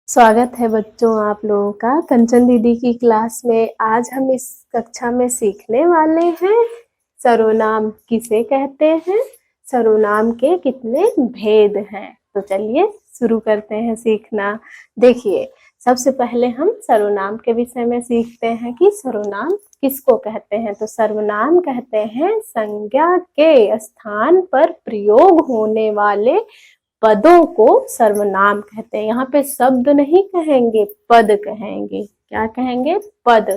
स्वागत है बच्चों आप लोगों का कंचन दीदी की क्लास में। आज हम इस कक्षा में सीखने वाले हैं सर्वनाम किसे कहते हैं, सर्वनाम के कितने भेद हैं। तो चलिए शुरू करते हैं सीखना। देखिए, सबसे पहले हम सर्वनाम के विषय में सीखते हैं कि सर्वनाम किसको कहते हैं। तो सर्वनाम कहते हैं संज्ञा के स्थान पर प्रयोग होने वाले पदों को सर्वनाम कहते हैं। यहाँ पे शब्द नहीं कहेंगे, पद कहेंगे। क्या कहेंगे? पद।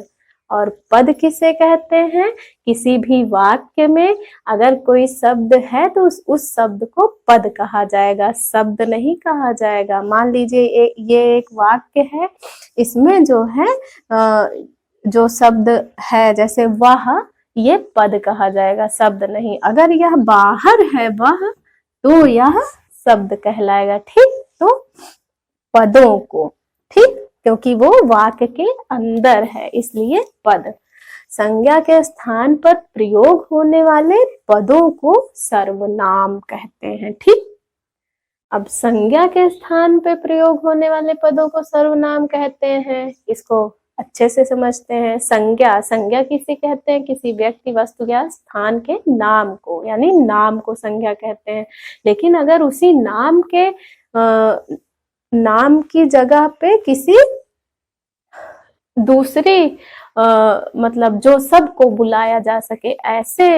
और पद किसे कहते हैं? किसी भी वाक्य में अगर कोई शब्द है तो उस शब्द को पद कहा जाएगा, शब्द नहीं कहा जाएगा। मान लीजिए ये एक वाक्य है, इसमें जो है जो शब्द है जैसे वह, ये पद कहा जाएगा, शब्द नहीं। अगर यह बाहर है वह, तो यह शब्द कहलाएगा। ठीक, तो पदों को, ठीक, क्योंकि वो वाक्य के अंदर है इसलिए पद। संज्ञा के स्थान पर प्रयोग होने वाले पदों को सर्वनाम कहते हैं। ठीक, अब संज्ञा के स्थान पर प्रयोग होने वाले पदों को सर्वनाम कहते हैं। इसको अच्छे से समझते हैं। संज्ञा, संज्ञा किसे कहते हैं? किसी व्यक्ति, वस्तु या स्थान के नाम को, यानी नाम को संज्ञा कहते हैं। लेकिन अगर उसी नाम के नाम की जगह पे किसी दूसरी मतलब जो सबको बुलाया जा सके, ऐसे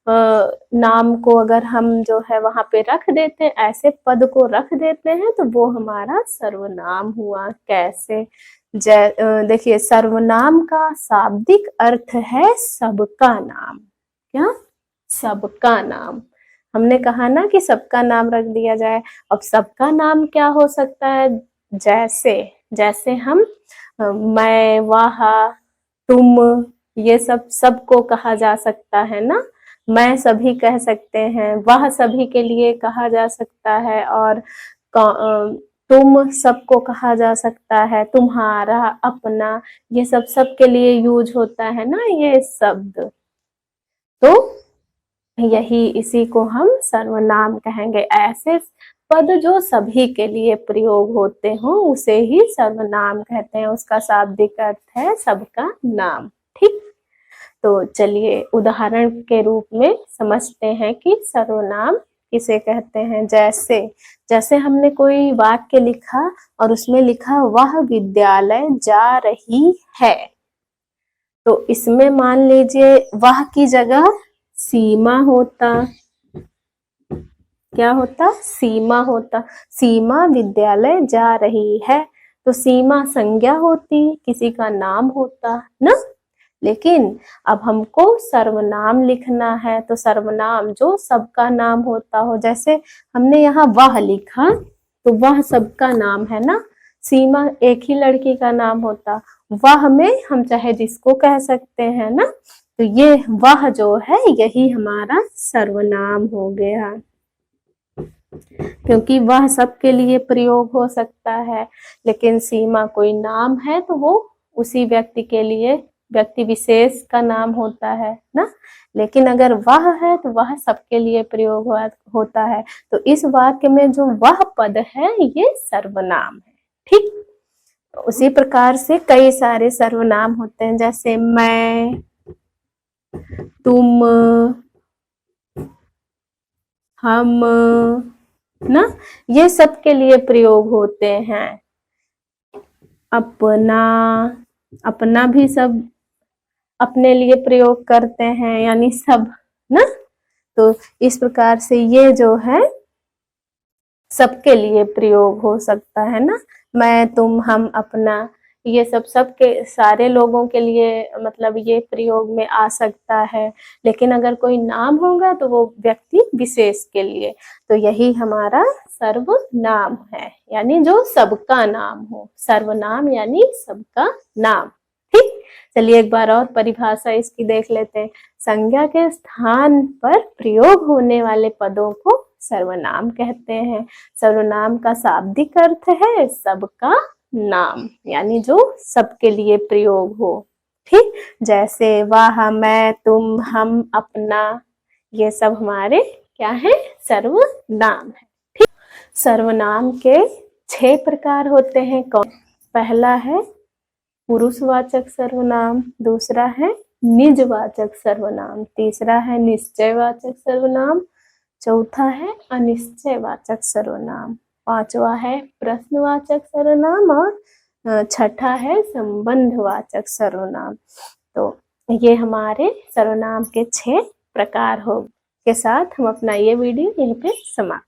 नाम को अगर हम जो है वहां पे रख देते हैं, ऐसे पद को रख देते हैं, तो वो हमारा सर्वनाम हुआ। कैसे? देखिए, सर्वनाम का शाब्दिक अर्थ है सबका नाम। क्या? सबका नाम। हमने कहा ना कि सबका नाम रख दिया जाए। अब सबका नाम क्या हो सकता है? जैसे हम मैं, वह, तुम, ये सब सबको कहा जा सकता है ना। मैं सभी कह सकते हैं, वह सभी के लिए कहा जा सकता है, और तुम सबको कहा जा सकता है, तुम्हारा, अपना, ये सब सबके लिए यूज होता है ना ये शब्द। तो यही, इसी को हम सर्वनाम कहेंगे। ऐसे पद जो सभी के लिए प्रयोग होते हो उसे ही सर्वनाम कहते हैं। उसका शाब्दिक अर्थ है सबका नाम। ठीक, तो चलिए उदाहरण के रूप में समझते हैं कि सर्वनाम किसे कहते हैं। जैसे हमने कोई वाक्य लिखा और उसमें लिखा वह विद्यालय जा रही है, तो इसमें मान लीजिए वह की जगह सीमा होता। क्या होता? सीमा होता। सीमा विद्यालय जा रही है, तो सीमा संज्ञा होती, किसी का नाम होता ना। लेकिन अब हमको सर्वनाम लिखना है, तो सर्वनाम जो सबका नाम होता हो, जैसे हमने यहाँ वह लिखा, तो वह सबका नाम है ना। सीमा एक ही लड़की का नाम होता, वह में हम चाहे जिसको कह सकते हैं ना। तो ये वह जो है यही हमारा सर्वनाम हो गया, क्योंकि वह सबके लिए प्रयोग हो सकता है। लेकिन सीमा कोई नाम है तो वो उसी व्यक्ति के लिए, व्यक्ति विशेष का नाम होता है ना। लेकिन अगर वह है तो वह सबके लिए प्रयोग होता है। तो इस वाक्य में जो वह पद है ये सर्वनाम है। ठीक, उसी प्रकार से कई सारे सर्वनाम होते हैं, जैसे मैं, तुम, हम ना, ये सब के लिए प्रयोग होते हैं। अपना, अपना भी सब अपने लिए प्रयोग करते हैं, यानी सब ना। तो इस प्रकार से ये जो है सबके लिए प्रयोग हो सकता है ना। मैं, तुम, हम, अपना, ये सब सबके, सारे लोगों के लिए मतलब ये प्रयोग में आ सकता है। लेकिन अगर कोई नाम होगा तो वो व्यक्ति विशेष के लिए। तो यही हमारा सर्वनाम है, यानी जो सबका नाम हो। सर्वनाम यानी सबका नाम। ठीक, चलिए एक बार और परिभाषा इसकी देख लेते हैं। संज्ञा के स्थान पर प्रयोग होने वाले पदों को सर्वनाम कहते हैं। सर्वनाम का शाब्दिक अर्थ है सबका नाम, यानी जो सबके लिए प्रयोग हो। ठीक, जैसे वह, मैं, तुम, हम, अपना, ये सब हमारे क्या है? सर्वनाम है। ठीक, सर्वनाम के 6 प्रकार होते हैं। कौन? पहला है पुरुषवाचक सर्वनाम, दूसरा है निजवाचक सर्वनाम, तीसरा है निश्चयवाचक सर्वनाम, चौथा है अनिश्चयवाचक सर्वनाम, पांचवा है प्रश्नवाचक सर्वनाम और छठा है संबंधवाचक सर्वनाम। तो ये हमारे सर्वनाम के 6 प्रकार हो के साथ हम अपना ये वीडियो यहीं पे समाप्त